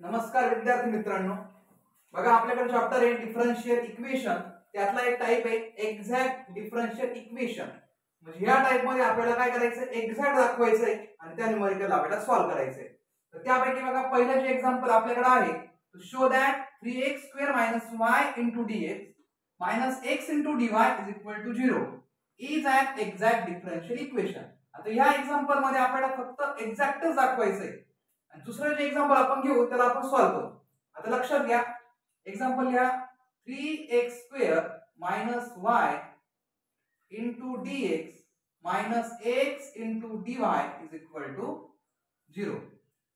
नमस्कार विद्यार्थी मित्रांनो, बघा आपल्याकडे चॅप्टर आहे डिफरन्शियल इक्वेशन. त्यातला एक टाइप आहे एक्झॅक्ट डिफरन्शियल इक्वेशन. म्हणजे या टाइप मध्ये आपल्याला काय करायचं, एक्झॅक्ट दाखवायचंय आणि त्या न्यूमेरिकल आपल्याला सॉल्व्ह करायचंय. तर त्यापैकी बघा पहिलं जे एक्झाम्पल आपल्याकडे आहे, to show that 3x² - y * dx - x * dy = 0 is an exact differential equation. आता या एक्झाम्पल मध्ये आपल्याला फक्त एक्झॅक्टच दाखवायचंय आणि दुसरं जे एक्झाम्पल आपण घेऊ त्याला आपण सॉल्व्ह करू. आता लक्षात घ्या, एक्झाम्पल लिहा 3x² - y * dx - x * dy = 0.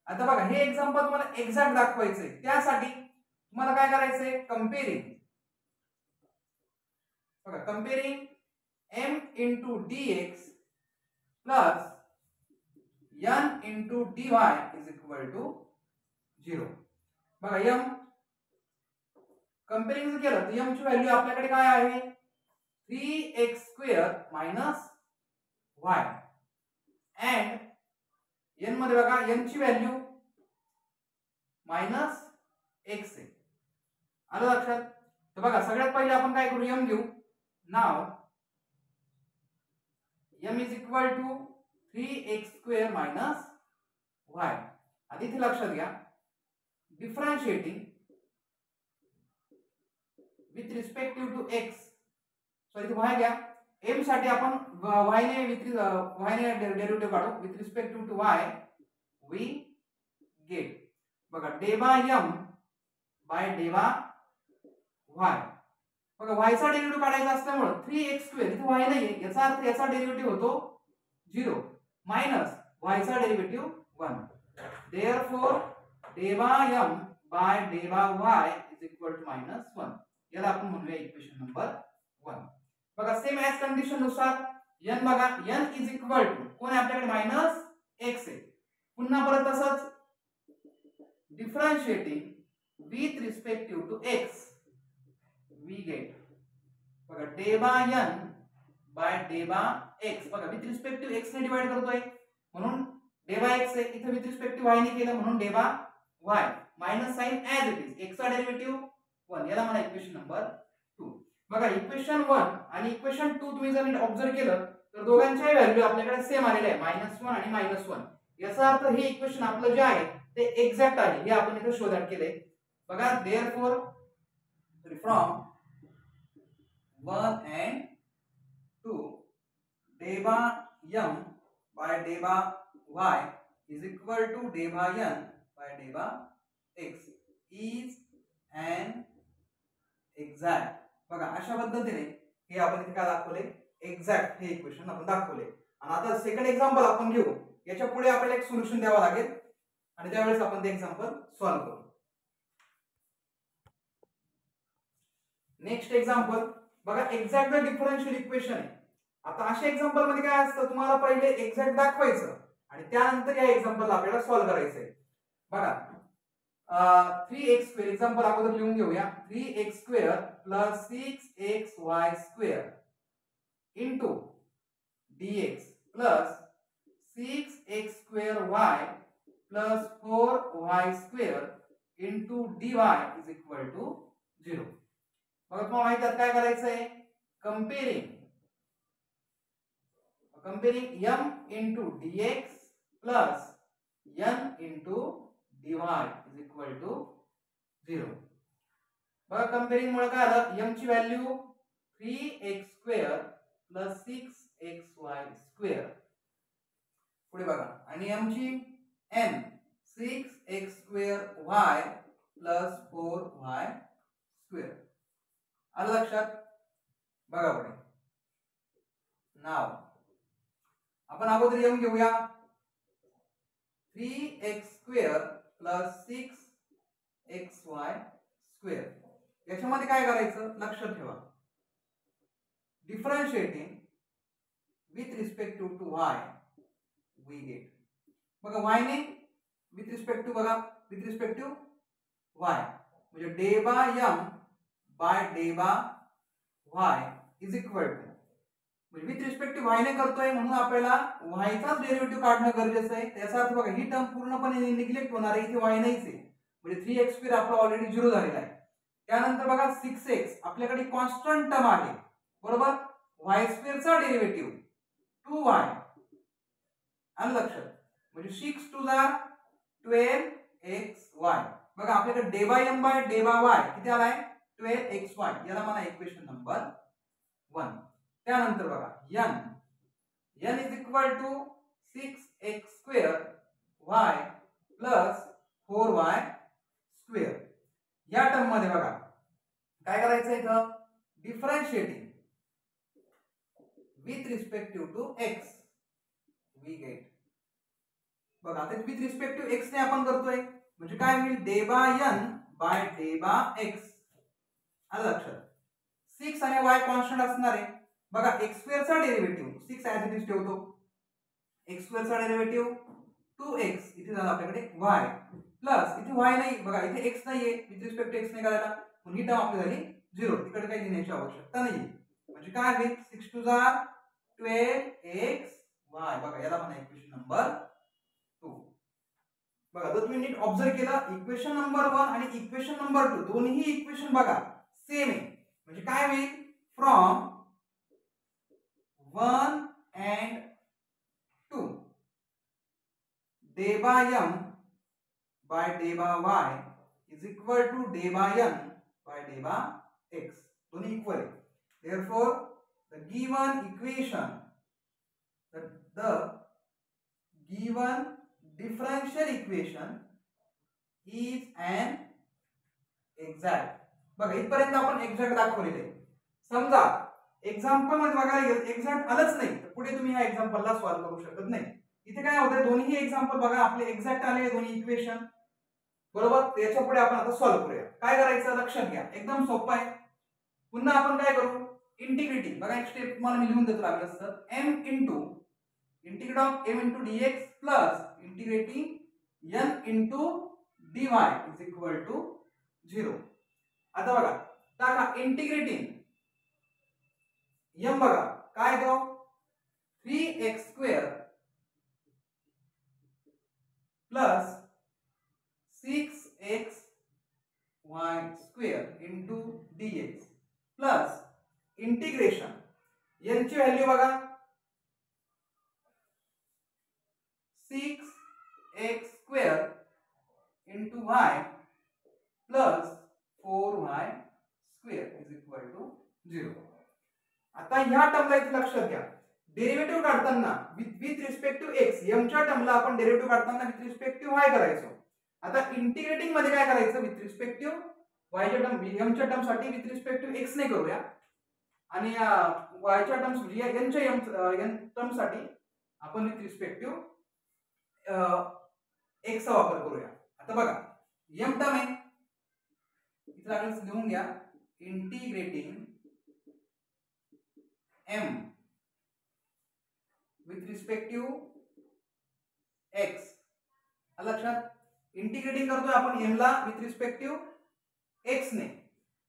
आता बघा हे एक्झाम्पल तुम्हाला एक्झॅक्ट दाखवायचंय. त्यासाठी तुम्हाला काय करायचंय, कंपेअरिंग. बघा कंपेअरिंग m * dx plus n * dy = 0. बघा m कंपेअरिंग केलं तर m ची व्हॅल्यू आपल्याकडे काय आहे, 3x² - y and n मध्ये बघा n ची व्हॅल्यू -x आहे. आलं लक्षात? तर बघा सगळ्यात पहिले आपण काय करू, m घेऊ. नाव m = 3x² - y. आधी इथे लक्षात घ्या, differentiating with respective to x. So इथे y घ्या. m साठी आपण y ने डेरिव्हेटिव्ह काढू. With respective to y we get बघा डेवा m बाय डेवा y. बघा y चा डेरिव्हेटिव्ह काढायचा असल्यामुळे 3x² इथे y नाहीये, याचा अर्थ याचा डेरिव्हेटिव्ह होतो 0 मायनस y चा डेरिव्हेटिव्ह 1. देयरफॉर डेवा m बाय डेवा y = -1. याला आपण म्हणूया इक्वेशन नंबर 1. बघा सेम ॲज कंडिशन नुसार n बघा n कोण आहे आपल्याकडे -x आहे. पुन्हा परत तसंच differentiating with respective to x we get बघा डेवा n बाय डेवा x. बघा विथ रिस्पेक्टिव्ह x ने डिवाइड करतोय म्हणून डेवा x आहे. इथे विथ रिस्पेक्टिव्ह y ने केलं म्हणून डेवा y. Minus sign as it is, x चा डेरिव्हेटिव्ह 1. याला म्हणा इक्वेशन नंबर 2. बघा इक्वेशन 1 आणि इक्वेशन 2 तुम्ही जर ऑब्झर्व केलं तर दोघांच्याही व्हॅल्यू आपल्याकडे सेम आलेले आहे, -1 आणि -1. याचा अर्थ हे इक्वेशन आपलं जे आहे ते एक्झॅक्ट आहे, हे आपण इथे शो दॅट केले. बघा देयरफॉर फ्रॉम 1 and 2 डेवा m बाय डेवा y = डेवा n बाय डेवा x इज an एक्झॅक्ट. बघा अशा पद्धतीने हे आपण इथे काय दाखवले, एक्झॅक्ट हे इक्वेशन आपण दाखवले. आणि आता सेकंड एक्झाम्पल आपण घेऊ. याच्या पुढे आपल्याला एक सोल्युशन द्यावा लागेल आणि त्यावेळेस आपण ते एक्झाम्पल सॉल्व्ह करू. नेक्स्ट एक्झाम्पल बघा एक्झॅक्ट डिफरन्शियल इक्वेशन आहे. आता अशा एक्झाम्पल मध्ये काय असतं, तुम्हाला पहिले एक्झॅक्ट दाखवायचं आणि त्यानंतर या एक्झाम्पल आपल्याला सॉल्व्ह करायचंय. बघा 3x² एक्झाम्पल अगोदर लिहून घेऊया. 3x² + 6xy² * dx + 6x² y + 4y² * dy = 0. बघा तुम्हाला माहिती आहे काय करायचंय, कंपेअरिंग m * dx + n * dy = 0. बघा कंपेअरिंग मुळे काय आलं, m ची व्हॅल्यू 3x² + 6xy² पुढे बघा आणि m ची n 6x² y + 4y². आलं लक्षात? बघा पुढे नाव आपण अगोदर m घेऊया. 3x² + 6xy² याच्यामध्ये काय करायचं, लक्षात ठेवा, differentiating with respective to y we get. बघा y ने विथ रिस्पेक्टिव्ह बघा विथ रिस्पेक्टिव्ह y म्हणजे डेवा m बाय डेवा y = म्हणजे विथ रिस्पेक्ट टू y ने करतोय म्हणून आपल्याला y चाच डेरिव्हेटिव्ह काढणं गरजेचं आहे. त्याचा अर्थ बघा ही टर्म पूर्णपणे निग्लेक्ट होणार आहे, इथे y नाहीच आहे म्हणजे 3x² आपला ऑलरेडी 0 झालेला आहे. त्यानंतर बघा 6x आपल्याकडे कॉन्स्टंट टर्म आहे बरोबर. y² चा डेरिव्हेटिव्ह 2y आलं लक्षात. म्हणजे 6 2 12xy. बघा आपल्याकडे डे बाय m बाय डे बाय y किती आलाय 12xy. याला म्हणा इक्वेशन नंबर 1. त्यानंतर बघा n is equal to 6x² y plus 4y square. या टर्म मध्ये बघा काय करायचं इथं differentiating with respective to x we get. बघा आता विथ रिस्पेक्टिव्ह x ने आपण करतोय म्हणजे काय होईल डे बाय n बाय डे बाय x. आलं लक्षात. 6 आणि y कॉन्स्टंट असणार आहे. बघा x² चा डेरिव्हेटिव्ह 6 ऍज इट इज ठेवतो. x² चा डेरिव्हेटिव्ह 2x इथे झाला आपल्याकडे y प्लस इथे y नाही बघा इथे x नाहीये विथ रिस्पेक्ट टू x ने करायला म्हणून ही टर्म आपली झाली 0. तिकडे काही लिहिण्याची आवश्यकता नाहीये. म्हणजे काय होईल 6 2 12xy. बघा याला म्हणा इक्वेशन नंबर 2. बघा जर तुम्ही नीट ऑब्झर्व केलं इक्वेशन नंबर 1 आणि इक्वेशन नंबर 2 दोन्ही इक्वेशन बघा सेम आहे. म्हणजे काय होईल फ्रॉम 1 and 2 डे बाय m by डे by y is equal to डे बाय n by डे बाय x. दोन्ही इक्वल आहे. Therefore the given equation the given differential equation is an exact. बघा इथपर्यंत आपण एक्झॅक्ट दाखवलेले आहे. समजा एक्झाम्पल मध्ये बघायला गेलं एक्झॅक्ट आलंच नाही तर पुढे तुम्ही ह्या एक्झाम्पलला सॉल्व्ह करू शकत नाही. इथे काय होतंय दोन्ही एक्झाम्पल बघा आपले एक्झॅक्ट आले दोन्ही इक्वेशन बरोबर. त्याच्या पुढे आपण आता सॉल्व्ह करूया. काय करायचं लक्षात घ्या एकदम सोपं आहे. पुन्हा आपण काय करू इंटिग्रेटिंग. बघा एक स्टेप तुम्हाला मी लिहून देतो लागलं असतं m into integrate of m into dx plus integrating n into dy is equal to 0. आता बघा टाका इंटिग्रेटिंग m बघा काय देऊ 3x² plus 6xy² into dx plus integration n ची व्हॅल्यू बघा 6x² into y plus 4y² is equal to 0. आता ह्या टर्मला इथे लक्षात घ्या डेरिव्हेटिव्ह काढताना with respect to x m च्या टर्मला आपण डेरिव्हेटिव्ह काढताना विथ रिस्पेक्ट टू y करायचो. आता इंटिग्रेटिंग मध्ये काय करायचं विथ रिस्पेक्ट टू y च्या टर्म m च्या टर्म साठी विथ रिस्पेक्ट टू x ने करूया आणि y च्या टर्म्स n च्या n टर्म साठी आपण विथ रिस्पेक्ट टू x चा वापर करूया. आता बघा m टर्म आहे इथे लागेल लिहून घ्या integrating m with respect to x. लक्षात इंटिग्रेटिंग करतोय आपण m ला विथ रिस्पेक्ट टू x ने.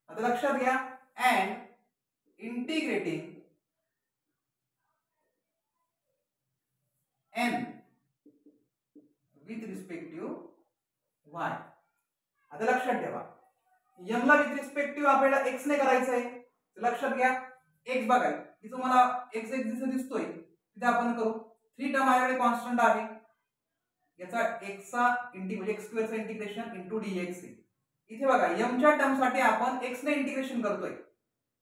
आता लक्षात घ्या and integrating n with respect to y. आता लक्षात ठेवा m ला विथ रिस्पेक्ट टू आपल्याला x ने करायचं आहे. लक्षात घ्या x बघा इथं मला x जसं दिसतोय तिथे आपण करू 3 टर्म आपल्याकडे कॉन्स्टंट आहे याचा x चा म्हणजे x² चा इंटिग्रेशन इंटू dx आहे. इथे बघा m च्या टर्म साठी आपण x ने इंटिग्रेशन करतोय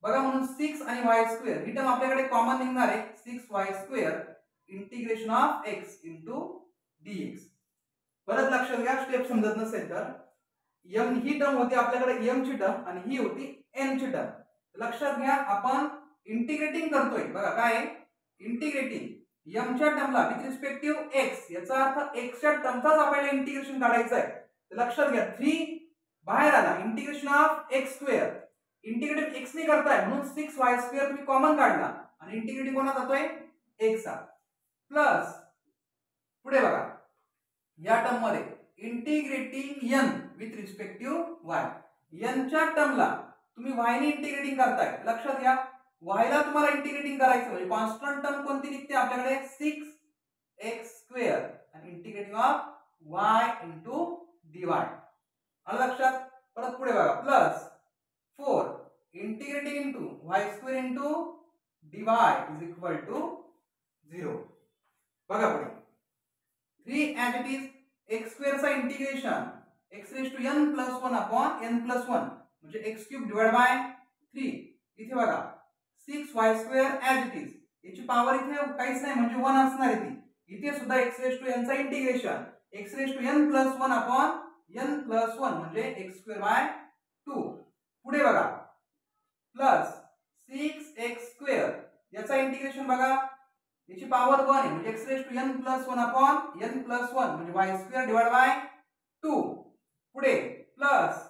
बघा म्हणून 6 आणि y² ही टर्म आपल्याकडे कॉमन निघणार आहे 6y² integration of x into dx. परत लक्षात घ्या स्टेप समजत नसेल तर m ही टर्म होती आपल्याकडे m ची टर्म आणि ही होती n ची टर्म. लक्षात घ्या आपण इंटिग्रेटिंग करतोय बघा काय इंटिग्रेटिंग m च्या टर्मला विथ रिस्पेक्ट टू x याचा अर्थ x च्या टर्मचाच आपल्याला इंटिग्रेशन काढायचं आहे. लक्षात घ्या 3 बाहेर आला integration of x² integrating x ने करताय म्हणून 6y² तुम्ही कॉमन काढला आणि इंटिग्रेटिंग कोणा जातोय x चा प्लस पुढे बघा या टर्म मध्ये integrating n with respect to y. n च्या टर्मला तुम्ही y ने इंटिग्रेटिंग करताय. लक्षात घ्या y ला तुम्हाला इंटिग्रेटिंग करायचं म्हणजे कॉन्स्टंट टर्म कोणती निघते आपल्याकडे 6x² आणि integrating of y into dy. dy is equal to 0. बघा पुढे 3 ॲज इट इज एक्स स्क्वेअरचा integration x raise to n plus 1 upon n plus 1 म्हणजे x क्यूब डिवाइड बाय 3. इथे बघा 6y square as it is, याची power इथे काहीच नाही म्हणजे 1 असणार आहे ती. इथे सुद्धा x रेज टू n चा integration x raise to n plus 1 upon n plus 1 म्हणजे x स्क्वेअर बाय 2. पुढे बघा प्लस 6x स्क्वेअर, याचा इंटिग्रेशन बघा याची पॉवर 1 आहे म्हणजे x raise to n plus 1 upon n plus 1 म्हणजे y स्क्वेअर डिवाइड बाय 2. पुढे प्लस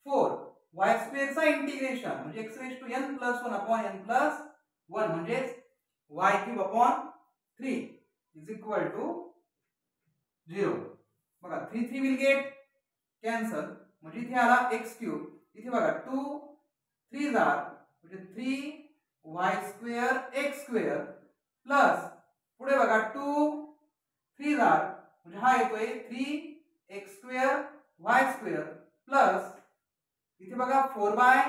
4 y स्क्वेअर चा इंटिग्रेशन म्हणजे x raise to n plus 1 upon n plus 1 म्हणजे y cube upon 3 is equal to 0. बघा 3 3 will get cancel म्हणजे इथे आला x cube, इथे बघा 2 3 जार म्हणजे 3y square x square plus पुढे बघा 2 3 जार म्हणजे हा येतोय 3x square y square plus इथे बघा 4/3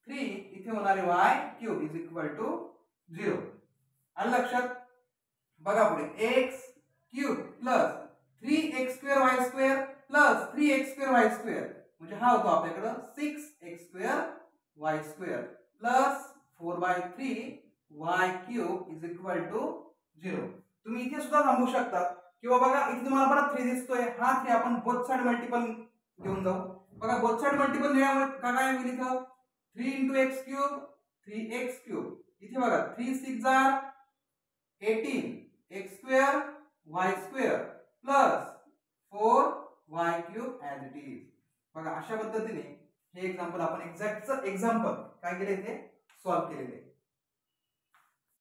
इथे होणारे y cube is equal to 0. आलं लक्षात? बघा पुढे x cube plus 3x square y square plus 3x square y square म्हणजे हा होतो आपल्याकडे 6x square y square plus 4/3 y cube is equal to 0. तुम्ही इथे सुद्धा थांबू शकता किंवा बघा इथे तुम्हाला परत 3 दिसतोय, हा 3 आपण बोथ साइड मल्टिपल घेऊन जाऊ. बघा बोथ साइड मल्टिपल लिहिल्यामुळे काय होईल इथं 3 × x क्यूब 3x क्यूब, इथे बघा 3 6 जार 18 x square y square plus 4y cube as it is. बघा अशा पद्धतीने हे एक्झाम्पल आपण एक्झॅक्टचं एक्झाम्पल काय केले ते सॉल्व्ह केलेले.